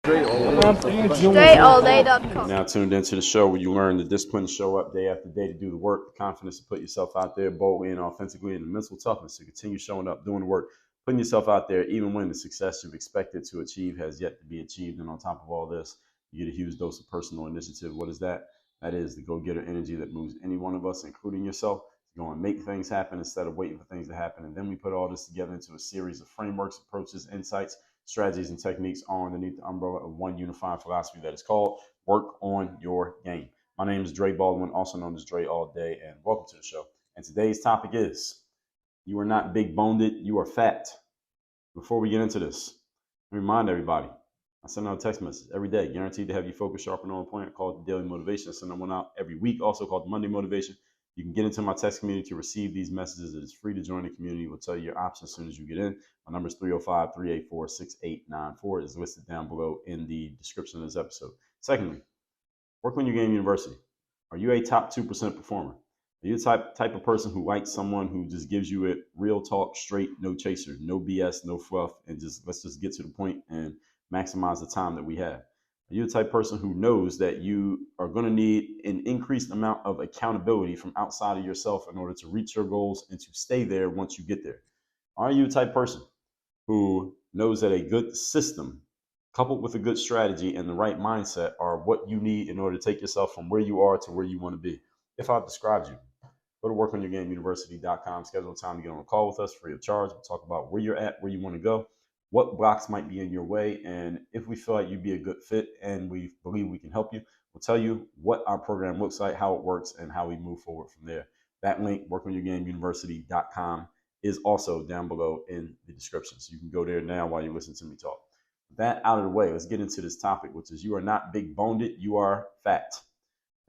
StrayAllDay.com. Now tuned into the show where you learn the discipline to show up day after day to do the work, the confidence to put yourself out there boldly and authentically, and the mental toughness to continue showing up, doing the work, putting yourself out there even when the success you've expected to achieve has yet to be achieved. And on top of all this, you get a huge dose of personal initiative. What is that? That is the go-getter energy that moves any one of us, including yourself, to go and make things happen instead of waiting for things to happen. And then we put all this together into a series of frameworks, approaches, insights, strategies, and techniques all underneath the umbrella of one unified philosophy that is called Work on Your Game. My name is Dre Baldwin, also known as Dre All Day, and welcome to the show. And today's topic is you are not big boned, you are fat. Before we get into this, remind everybody, I send out a text message every day, guaranteed to have you focus, sharp, and on point, called the Daily Motivation. I send one out every week, also called the Monday Motivation. You can get into my text community to receive these messages. It is free to join the community. We'll tell you your options as soon as you get in. My number is 305-384-6894. It is listed down below in the description of this episode. Secondly, work on your game university. Are you a top 2% performer? Are you the type of person who likes someone who just gives you it real talk, straight, no chaser, no BS, no fluff, and let's just get to the point and maximize the time that we have? Are you the type of person who knows that you are going to need an increased amount of accountability from outside of yourself in order to reach your goals and to stay there once you get there? Are you the type of person who knows that a good system coupled with a good strategy and the right mindset are what you need in order to take yourself from where you are to where you want to be? If I've described you, go to workonyourgameuniversity.com, schedule a time to get on a call with us free of charge. We'll talk about where you're at, where you want to go, what blocks might be in your way, and if we feel like you'd be a good fit and we believe we can help you, we'll tell you what our program looks like, how it works, and how we move forward from there. That link, workonyourgameuniversity.com, is also down below in the description. So you can go there now while you listen to me talk. With that out of the way, let's get into this topic, which is you are not big boned, you are fat.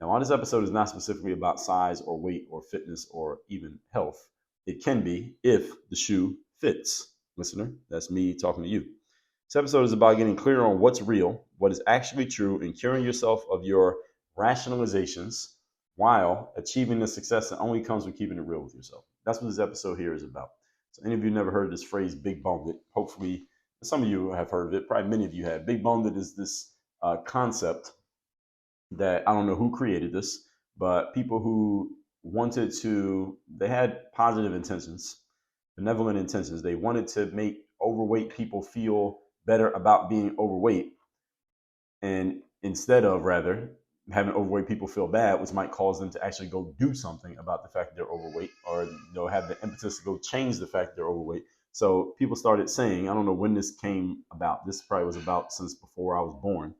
Now, while this episode is not specifically about size or weight or fitness or even health, it can be if the shoe fits. Listener, that's me talking to you. This episode is about getting clear on what's real, what is actually true, and curing yourself of your rationalizations while achieving the success that only comes with keeping it real with yourself. That's what this episode here is about. So any of you never heard this phrase, big boned? Hopefully, some of you have heard of it. Probably many of you have. Big boned is this concept that I don't know who created this, but people who they had positive intentions, benevolent intentions. They wanted to make overweight people feel better about being overweight. And instead of rather having overweight people feel bad, which might cause them to actually go do something about the fact that they're overweight, or have the impetus to go change the fact that they're overweight. So people started saying, I don't know when this came about. This probably was about since before I was born.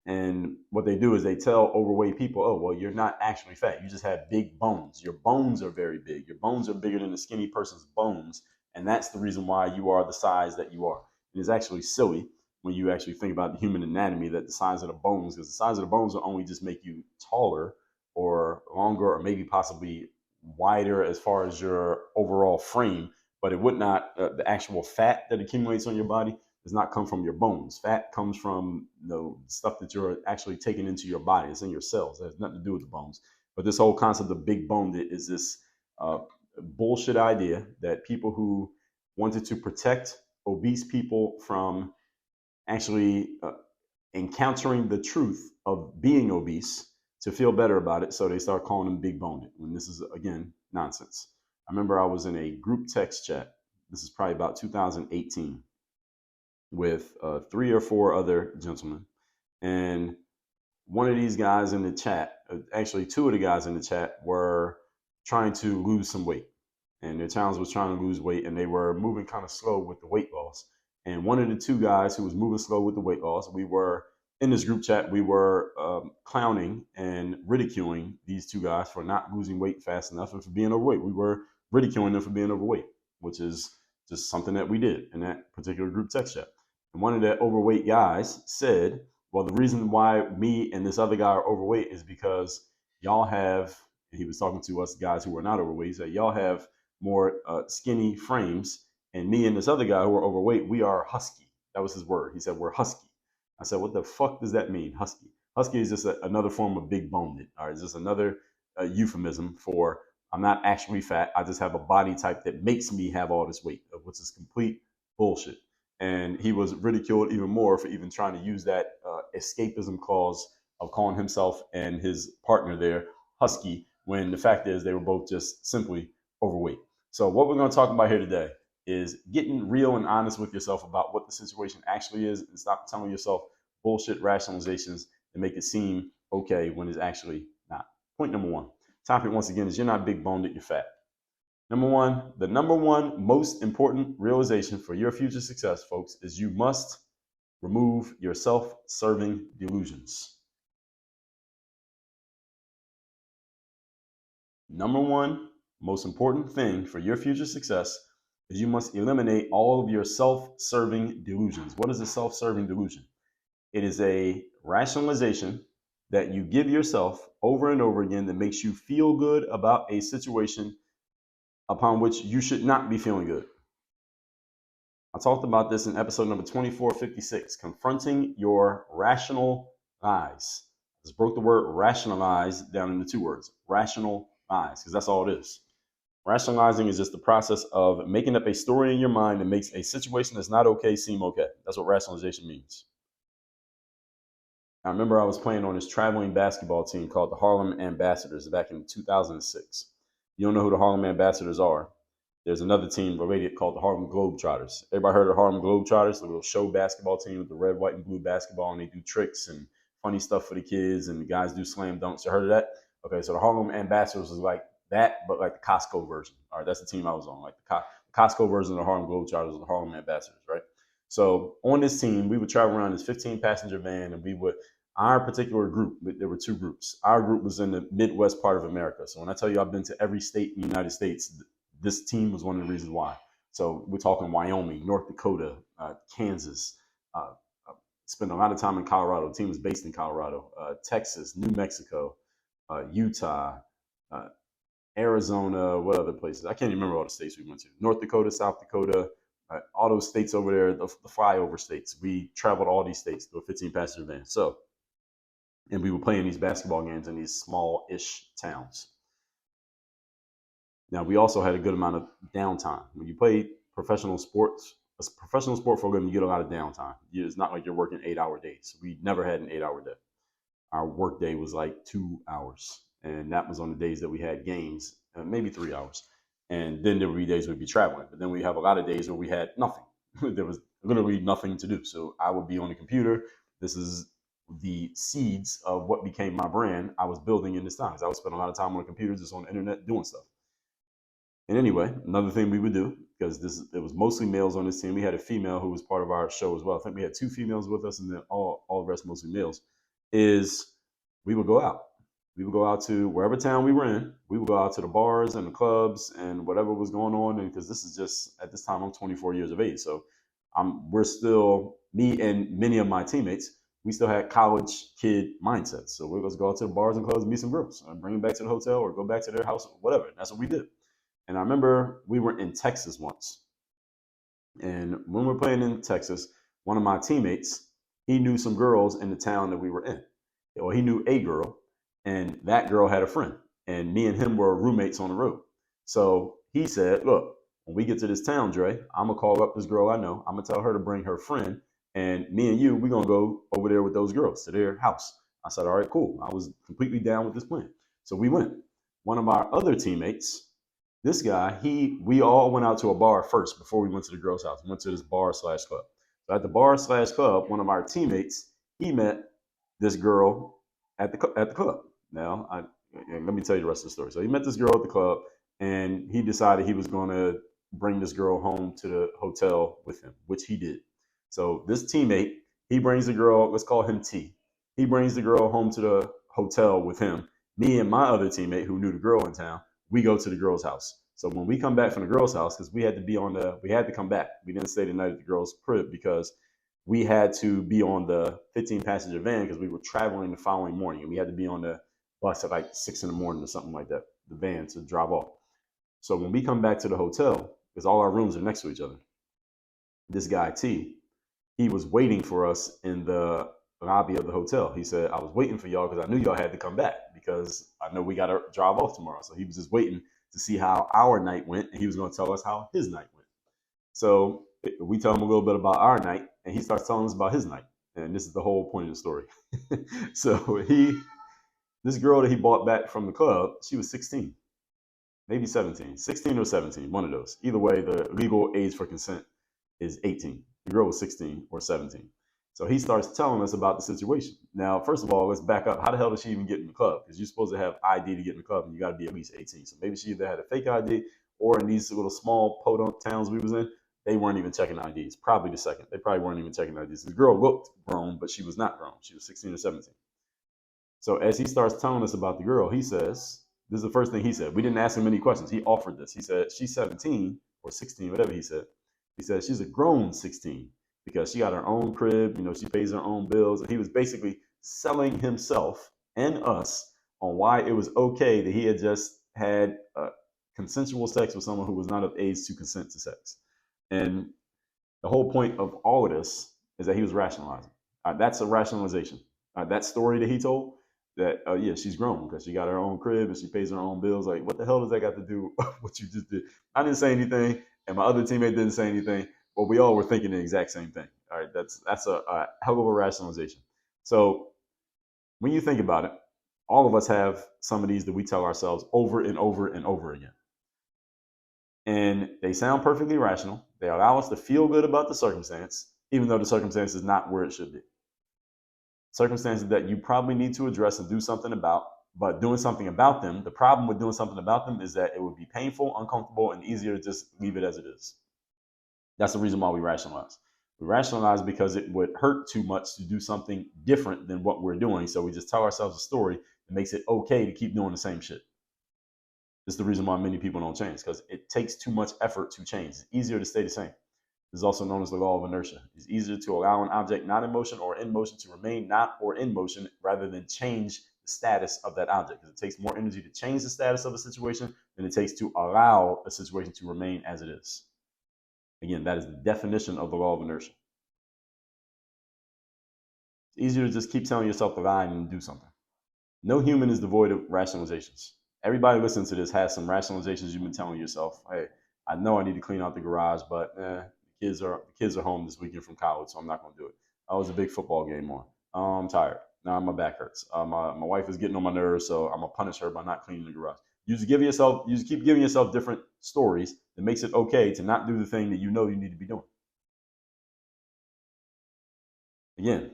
And what they do is they tell overweight people, oh, well, you're not actually fat. You just have big bones. Your bones are very big. Your bones are bigger than a skinny person's bones. And that's the reason why you are the size that you are. It is actually silly when you actually think about the human anatomy that the size of the bones, because the size of the bones will only just make you taller or longer or maybe possibly wider as far as your overall frame. But it would not, the actual fat that accumulates on your body does not come from your bones. Fat comes from the stuff that you're actually taking into your body. It's in your cells. It has nothing to do with the bones. But this whole concept of big boned is this bullshit idea that people who wanted to protect obese people from actually encountering the truth of being obese to feel better about it. So they start calling them big boned. And this is, again, nonsense. I remember I was in a group text chat. This is probably about 2018. With 3 or 4 other gentlemen. And one of these guys in the chat, actually 2 of the guys in the chat were trying to lose some weight. And their challenge was trying to lose weight, and they were moving kind of slow with the weight loss. And one of the 2 guys who was moving slow with the weight loss, we were in this group chat, we were clowning and ridiculing these 2 guys for not losing weight fast enough and for being overweight. We were ridiculing them for being overweight, which is just something that we did in that particular group text chat. And one of the overweight guys said, well, the reason why me and this other guy are overweight is because y'all have, and he was talking to us guys who were not overweight, he said, y'all have more skinny frames, and me and this other guy who are overweight, we are husky. That was his word. He said, we're husky. I said, what the fuck does that mean, husky? Husky is just another form of big boned. All right, it's just another euphemism for I'm not actually fat. I just have a body type that makes me have all this weight, which is complete bullshit. And he was ridiculed even more for even trying to use that escapism clause of calling himself and his partner there husky, when the fact is they were both just simply overweight. So what we're going to talk about here today is getting real and honest with yourself about what the situation actually is, and stop telling yourself bullshit rationalizations and make it seem okay when it's actually not. Point number one. Topic once again is you're not big boned, you're fat. Number one, the number one most important realization for your future success, folks, is you must remove your self-serving delusions. Number one most important thing for your future success is you must eliminate all of your self-serving delusions. What is a self-serving delusion? It is a rationalization that you give yourself over and over again that makes you feel good about a situation upon which you should not be feeling good. I talked about this in episode number 2456, Confronting Your Rational Lies. I just broke the word rationalize down into two words, rational lies, because that's all it is. Rationalizing is just the process of making up a story in your mind that makes a situation that's not okay seem okay. That's what rationalization means. I remember I was playing on this traveling basketball team called the Harlem Ambassadors back in 2006. You don't know who the Harlem Ambassadors are. There's another team related called the Harlem Globetrotters. Everybody heard of the Harlem Globetrotters? The little show basketball team with the red, white, and blue basketball, and they do tricks and funny stuff for the kids, and the guys do slam dunks. You heard of that? Okay, so the Harlem Ambassadors is like that, but like the Costco version. All right, that's the team I was on. Like the Costco version of the Harlem Globetrotters was the Harlem Ambassadors, right? So on this team, we would travel around this 15-passenger van, and we would, our particular group, there were two groups. Our group was in the Midwest part of America. So when I tell you I've been to every state in the United States, this team was one of the reasons why. So we're talking Wyoming, North Dakota, Kansas, spent a lot of time in Colorado. The team was based in Colorado, Texas, New Mexico, Utah, Arizona, what other places? I can't even remember all the states we went to. North Dakota, South Dakota, all those states over there, the flyover states. We traveled all these states through a 15-passenger van. So, and we were playing these basketball games in these small-ish towns. Now, we also had a good amount of downtime. When you play professional sports, a professional sport program, you get a lot of downtime. It's not like you're working 8-hour days. We never had an 8-hour day. Our work day was like 2 hours. And that was on the days that we had games, maybe 3 hours. And then there would be days we'd be traveling. But then we have a lot of days where we had nothing. There was literally nothing to do. So I would be on the computer. This is the seeds of what became my brand I was building in this time. I would spend a lot of time on the computer, just on the internet, doing stuff. And anyway, another thing we would do, because it was mostly males on this team. We had a female who was part of our show as well. I think we had 2 females with us, and then all the rest mostly males. Is we would go out. We would go out to wherever town we were in. We would go out to the bars and the clubs and whatever was going on. And because this is just, at this time, I'm 24 years of age. So we're still, me and many of my teammates, we still had college kid mindsets. So we're going to go out to the bars and clubs and meet some girls and bring them back to the hotel or go back to their house, whatever. That's what we did. And I remember we were in Texas once. And when we were playing in Texas, one of my teammates, he knew some girls in the town that we were in. Or he knew a girl, and that girl had a friend. And me and him were roommates on the road. So he said, look, when we get to this town, Dre, I'm going to call up this girl I know. I'm going to tell her to bring her friend. And me and you, we're going to go over there with those girls to their house. I said, all right, cool. I was completely down with this plan. So we went. One of our other teammates, this guy, we all went out to a bar first before we went to the girls' house. We went to this bar/club. So at the bar/club, one of our teammates, he met this girl at the club. Now, let me tell you the rest of the story. So he met this girl at the club, and he decided he was going to bring this girl home to the hotel with him, which he did. So this teammate, he brings the girl, let's call him T. He brings the girl home to the hotel with him. Me and my other teammate who knew the girl in town, we go to the girl's house. So when we come back from the girl's house, because we had to come back. We didn't stay the night at the girl's crib because we had to be on the 15-passenger van because we were traveling the following morning. And we had to be on the bus at like 6 a.m. or something like that, the van to drive off. So when we come back to the hotel, because all our rooms are next to each other, this guy T, he was waiting for us in the lobby of the hotel. He said, I was waiting for y'all because I knew y'all had to come back because I know we got to drive off tomorrow. So he was just waiting to see how our night went, and he was going to tell us how his night went. So we tell him a little bit about our night, and he starts telling us about his night. And this is the whole point of the story. So this girl that he bought back from the club, she was 16, maybe 17, 16 or 17, one of those. Either way, the legal age for consent is 18. The girl was 16 or 17. So he starts telling us about the situation. Now, first of all, let's back up. How the hell did she even get in the club? Because you're supposed to have ID to get in the club, and you got to be at least 18. So maybe she either had a fake ID, or in these little small podunk towns we was in, they weren't even checking IDs. Probably the second. They probably weren't even checking IDs. The girl looked grown, but she was not grown. She was 16 or 17. So as he starts telling us about the girl, he says, this is the first thing he said. We didn't ask him any questions. He offered this. He said, she's 17 or 16, whatever he said. He said, she's a grown 16 because she got her own crib. She pays her own bills. And he was basically selling himself and us on why it was okay that he had just had consensual sex with someone who was not of age to consent to sex. And the whole point of all of this is that he was rationalizing. That's a rationalization. That story that he told, that yeah, she's grown because she got her own crib and she pays her own bills. Like, what the hell does that got to do with what you just did? I didn't say anything, and my other teammate didn't say anything, but we all were thinking the exact same thing. All right, that's a hell of a rationalization. So when you think about it, all of us have some of these that we tell ourselves over and over and over again. And they sound perfectly rational. They allow us to feel good about the circumstance, even though the circumstance is not where it should be. Circumstances that you probably need to address and do something about, but doing something about them, the problem with doing something about them is that it would be painful, uncomfortable, and easier to just leave it as it is. That's the reason why we rationalize. We rationalize because it would hurt too much to do something different than what we're doing. So we just tell ourselves a story that makes it okay to keep doing the same shit. This is the reason why many people don't change, because it takes too much effort to change. It's easier to stay the same. This is also known as the law of inertia. It's easier to allow an object not in motion or in motion to remain not or in motion rather than change the status of that object. Because it takes more energy to change the status of a situation than it takes to allow a situation to remain as it is. Again, that is the definition of the law of inertia. It's easier to just keep telling yourself the lie and do something. No human is devoid of rationalizations. Everybody listening to this has some rationalizations you've been telling yourself. Hey, I know I need to clean out the garage, but the kids are home this weekend from college, so I'm not going to do it. I was a big football game on. I'm tired. Now my back hurts. My wife is getting on my nerves, so I'm gonna punish her by not cleaning the garage. You just keep giving yourself different stories that makes it okay to not do the thing that you know you need to be doing. Again,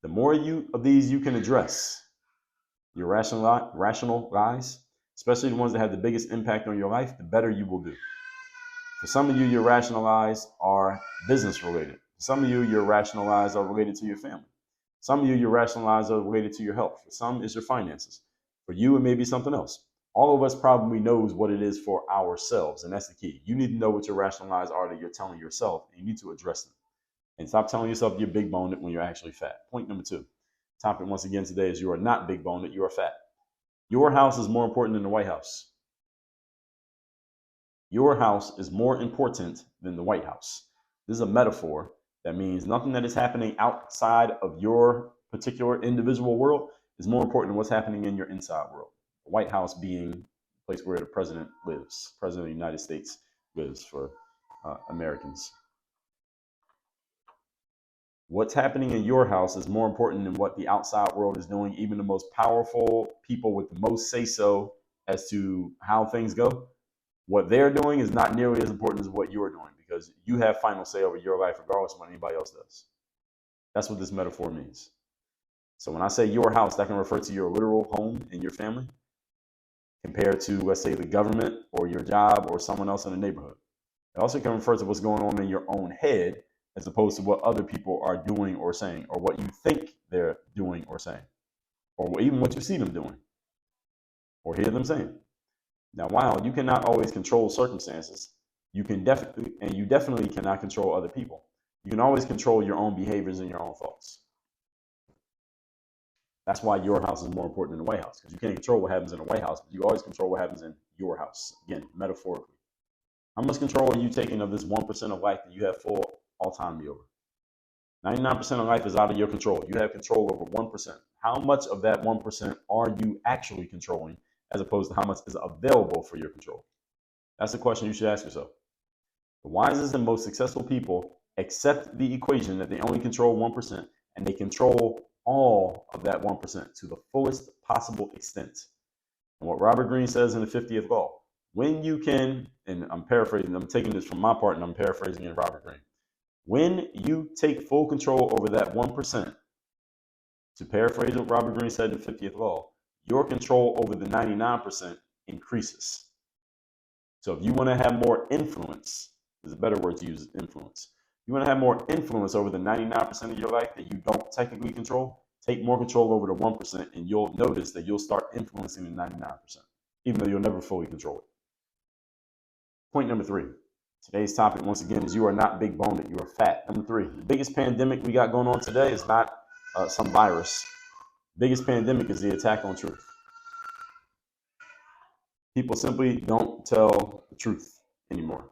the more of these you can address, your rational lies, especially the ones that have the biggest impact on your life, the better you will do. For some of you, your rational lies are business related. For some of you, your rational lies are related to your family. Some of you, your rational lies are related to your health. For some, it's your finances. For you, it may be something else. All of us probably knows what it is for ourselves, and that's the key. You need to know what your rational lies are that you're telling yourself, and you need to address them. And stop telling yourself you're big boned when you're actually fat. Point number 2. Topic once again today is you are not big boned, you are fat. Your house is more important than the White House. Your house is more important than the White House. This is a metaphor that means nothing that is happening outside of your particular individual world is more important than what's happening in your inside world. The White House being the place where the president lives, President of the United States lives for Americans. What's happening in your house is more important than what the outside world is doing. Even the most powerful people with the most say-so as to how things go, what they're doing is not nearly as important as what you're doing, because you have final say over your life regardless of what anybody else does. That's what this metaphor means. So when I say your house, that can refer to your literal home and your family compared to, let's say, the government or your job or someone else in the neighborhood. It also can refer to what's going on in your own head as opposed to what other people are doing or saying, or what you think they're doing or saying, or even what you see them doing or hear them saying. Now, while you cannot always control circumstances, you definitely cannot control other people. You can always control your own behaviors and your own thoughts. That's why your house is more important than the White House, because you can't control what happens in the White House, but you always control what happens in your house. Again, metaphorically. How much control are you taking of this 1% of life that you have full autonomy over? 99% of life is out of your control. You have control over 1%. How much of that 1% are you actually controlling, as opposed to how much is available for your control? That's the question you should ask yourself. The wisest and most successful people accept the equation that they only control 1%, and they control all of that 1% to the fullest possible extent. And what Robert Greene says in the 50th Law, when you can, and I'm paraphrasing, I'm taking this from my part and I'm paraphrasing in Robert Greene, when you take full control over that 1%, to paraphrase what Robert Greene said in the 50th Law, your control over the 99% increases. So if you want to have more influence, there's a better word to use, influence. You want to have more influence over the 99% of your life that you don't technically control, take more control over the 1%, and you'll notice that you'll start influencing the 99%, even though you'll never fully control it. Point number 3. Today's topic, once again, is you are not big boned, you are fat. Number 3, the biggest pandemic we got going on today is not some virus. Biggest pandemic is the attack on truth. People simply don't tell the truth anymore.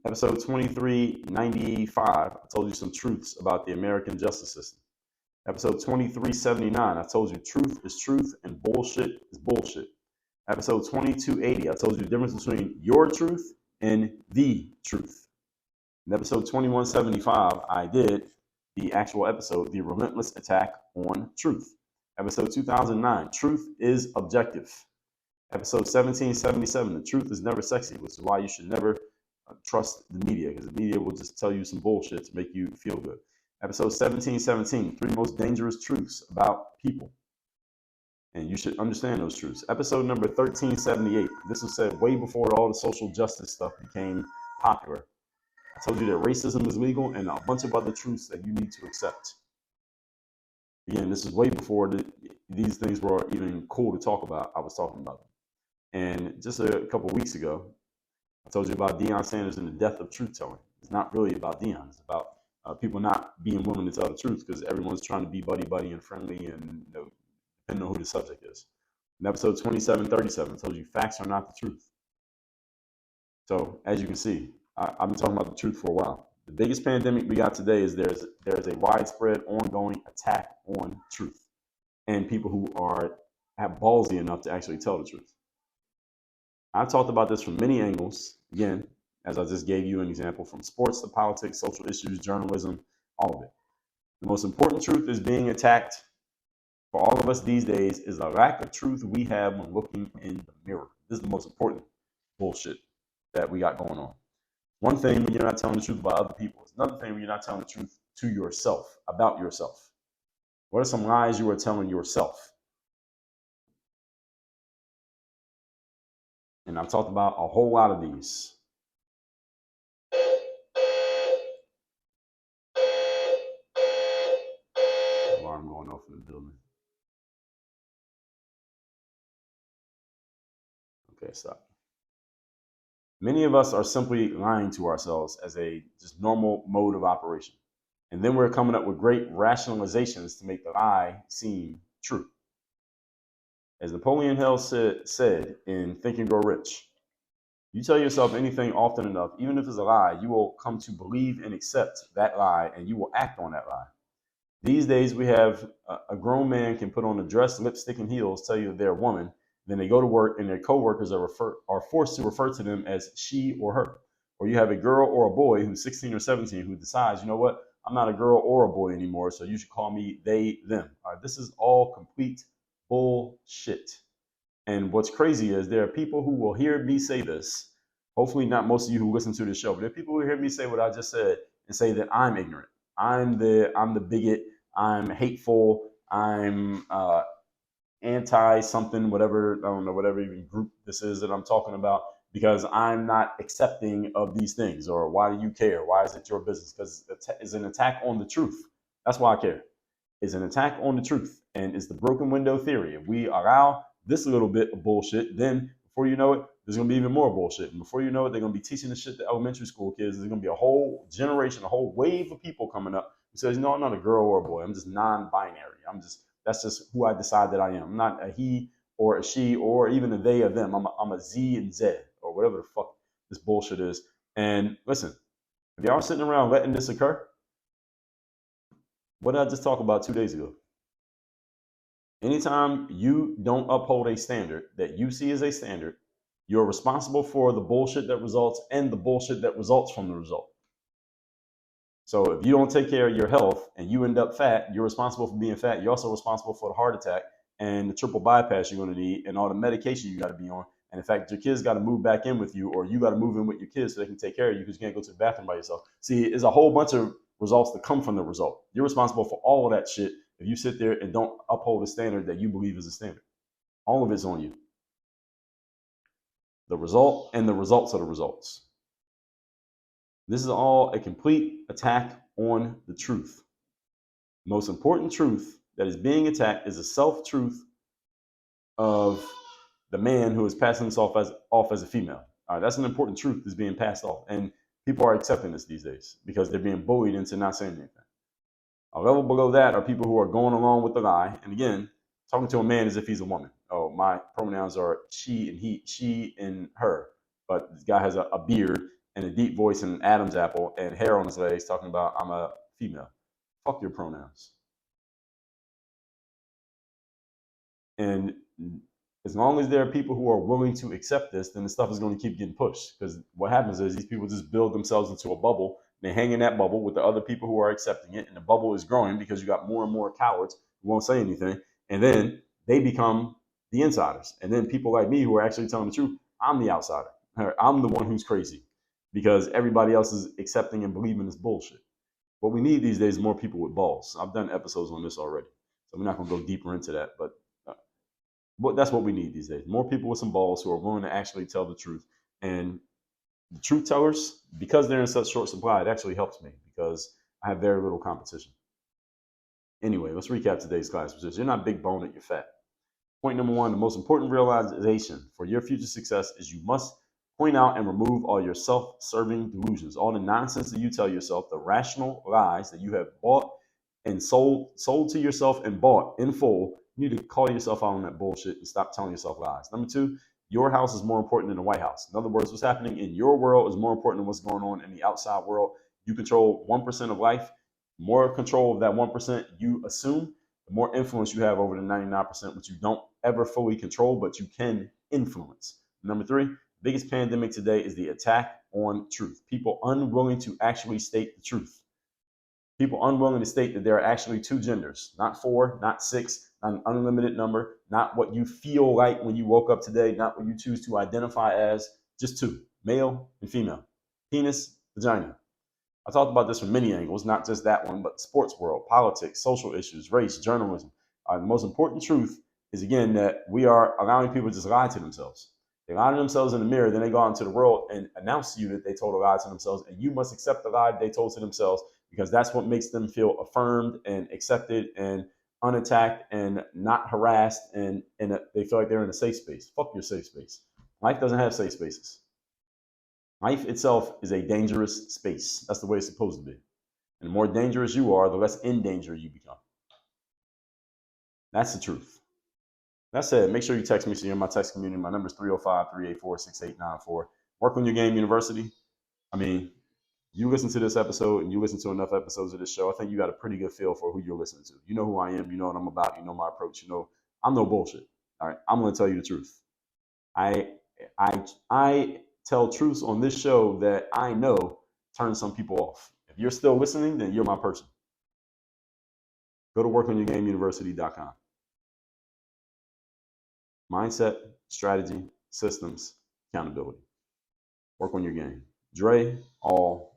Episode 2395, I told you some truths about the American justice system. Episode 2379, I told you truth is truth and bullshit is bullshit. Episode 2280, I told you the difference between your truth and the truth. In episode 2175, I did the actual episode, The Relentless Attack on Truth. Episode 2009, Truth is Objective. Episode 1777, The Truth is Never Sexy, which is why you should never trust the media, because the media will just tell you some bullshit to make you feel good. Episode 1717, 3 most dangerous truths about people. And you should understand those truths. Episode number 1378, this was said way before all the social justice stuff became popular. I told you that racism is legal and a bunch of other truths that you need to accept. Again, this is way before these things were even cool to talk about. I was talking about them. And just a couple of weeks ago, I told you about Deion Sanders and the death of truth telling. It's not really about Deion. It's about people not being willing to tell the truth because everyone's trying to be buddy and friendly and depending on who the subject is. In episode 2737, I told you facts are not the truth. So as you can see, I've been talking about the truth for a while. The biggest pandemic we got today is there's a widespread, ongoing attack on truth and people who have ballsy enough to actually tell the truth. I've talked about this from many angles. Again, as I just gave you an example, from sports to politics, social issues, journalism, all of it. The most important truth is being attacked for all of us these days is the lack of truth we have when looking in the mirror. This is the most important bullshit that we got going on. One thing when you're not telling the truth about other people. It's another thing when you're not telling the truth to yourself, about yourself. What are some lies you are telling yourself? And I've talked about a whole lot of these. Alarm going off in the building. Okay, stop. Many of us are simply lying to ourselves as a just normal mode of operation. And then we're coming up with great rationalizations to make the lie seem true. As Napoleon Hill said in Think and Grow Rich, you tell yourself anything often enough, even if it's a lie, you will come to believe and accept that lie and you will act on that lie. These days we have a grown man can put on a dress, lipstick, and heels, tell you they're a woman. Then they go to work and their coworkers are forced to refer to them as she or her. Or you have a girl or a boy who's 16 or 17 who decides, you know what, I'm not a girl or a boy anymore, so you should call me they, them. All right, this is all complete bullshit. And what's crazy is there are people who will hear me say this, hopefully not most of you who listen to this show, but there are people who hear me say what I just said and say that I'm ignorant. I'm the bigot, I'm hateful, I'm anti something, whatever, I don't know, whatever even group this is that I'm talking about, because I'm not accepting of these things. Or why do you care? Why is it your business? Because it's an attack on the truth. That's why I care. It's an attack on the truth. And it's the broken window theory. If we allow this little bit of bullshit, then before you know it, there's going to be even more bullshit. And before you know it, they're going to be teaching this shit to elementary school kids. There's going to be a whole generation, a whole wave of people coming up who says, no, I'm not a girl or a boy. I'm just non-binary. That's just who I decide that I am. I'm not a he or a she or even a they or them. I'm a Z and Z or whatever the fuck this bullshit is. And listen, if y'all are sitting around letting this occur, what did I just talk about 2 days ago? Anytime you don't uphold a standard that you see as a standard, you're responsible for the bullshit that results and the bullshit that results from the result. So if you don't take care of your health and you end up fat, you're responsible for being fat. You're also responsible for the heart attack and the triple bypass you're going to need and all the medication you got to be on. And in fact, your kids got to move back in with you, or you got to move in with your kids so they can take care of you because you can't go to the bathroom by yourself. See, there's a whole bunch of results that come from the result. You're responsible for all of that shit if you sit there and don't uphold the standard that you believe is a standard. All of it's on you. The result and the results of the results. This is all a complete attack on the truth. The most important truth that is being attacked is the self-truth of the man who is passing himself off as a female. All right, that's an important truth that's being passed off. And people are accepting this these days because they're being bullied into not saying anything. A level below that are people who are going along with the lie. And again, talking to a man as if he's a woman. Oh, my pronouns are she and he, she and her. But this guy has a beard and a deep voice and an Adam's apple and hair on his legs talking about I'm a female. Fuck your pronouns. And as long as there are people who are willing to accept this, then the stuff is going to keep getting pushed. Because what happens is these people just build themselves into a bubble. They hang in that bubble with the other people who are accepting it. And the bubble is growing because you got more and more cowards who won't say anything. And then they become the insiders. And then people like me who are actually telling the truth, I'm the outsider. I'm the one who's crazy because everybody else is accepting and believing this bullshit. What we need these days is more people with balls. I've done episodes on this already. So we're not going to go deeper into that. But that's what we need these days. More people with some balls who are willing to actually tell the truth. And the truth tellers, because they're in such short supply, it actually helps me because I have very little competition. Anyway, let's recap today's class. You're not big boned, you're fat. Point number one, the most important realization for your future success is you must point out and remove all your self-serving delusions, all the nonsense that you tell yourself, the rational lies that you have bought and sold to yourself and bought in full. You need to call yourself out on that bullshit and stop telling yourself lies. Number two, your house is more important than the White House. In other words, what's happening in your world is more important than what's going on in the outside world. You control 1% of life. More control of that 1% you assume, the more influence you have over the 99%, which you don't ever fully control, but you can influence. Number three, the biggest pandemic today is the attack on truth. People unwilling to actually state the truth. People unwilling to state that there are actually two genders, not four, not six, not an unlimited number, not what you feel like when you woke up today, not what you choose to identify as, just two, male and female, penis, vagina. I talked about this from many angles, not just that one, but sports world, politics, social issues, race, journalism. The most important truth is, again, that we are allowing people to just lie to themselves. They lie to themselves in the mirror, then they go out into the world and announce to you that they told a lie to themselves, and you must accept the lie they told to themselves because that's what makes them feel affirmed and accepted and unattacked and not harassed, and they feel like they're in a safe space. Fuck your safe space. Life doesn't have safe spaces. Life itself is a dangerous space. That's the way it's supposed to be. And the more dangerous you are, the less in danger you become. That's the truth. That said, make sure you text me so you're in my text community. My number is 305-384-6894. Work on your game university. I mean, you listen to this episode and you listen to enough episodes of this show, I think you got a pretty good feel for who you're listening to. You know who I am. You know what I'm about. You know my approach. You know, I'm no bullshit. All right. I'm going to tell you the truth. I tell truths on this show that I know turn some people off. If you're still listening, then you're my person. Go to workonyourgameuniversity.com. Mindset, strategy, systems, accountability. Work on your game. Dre, all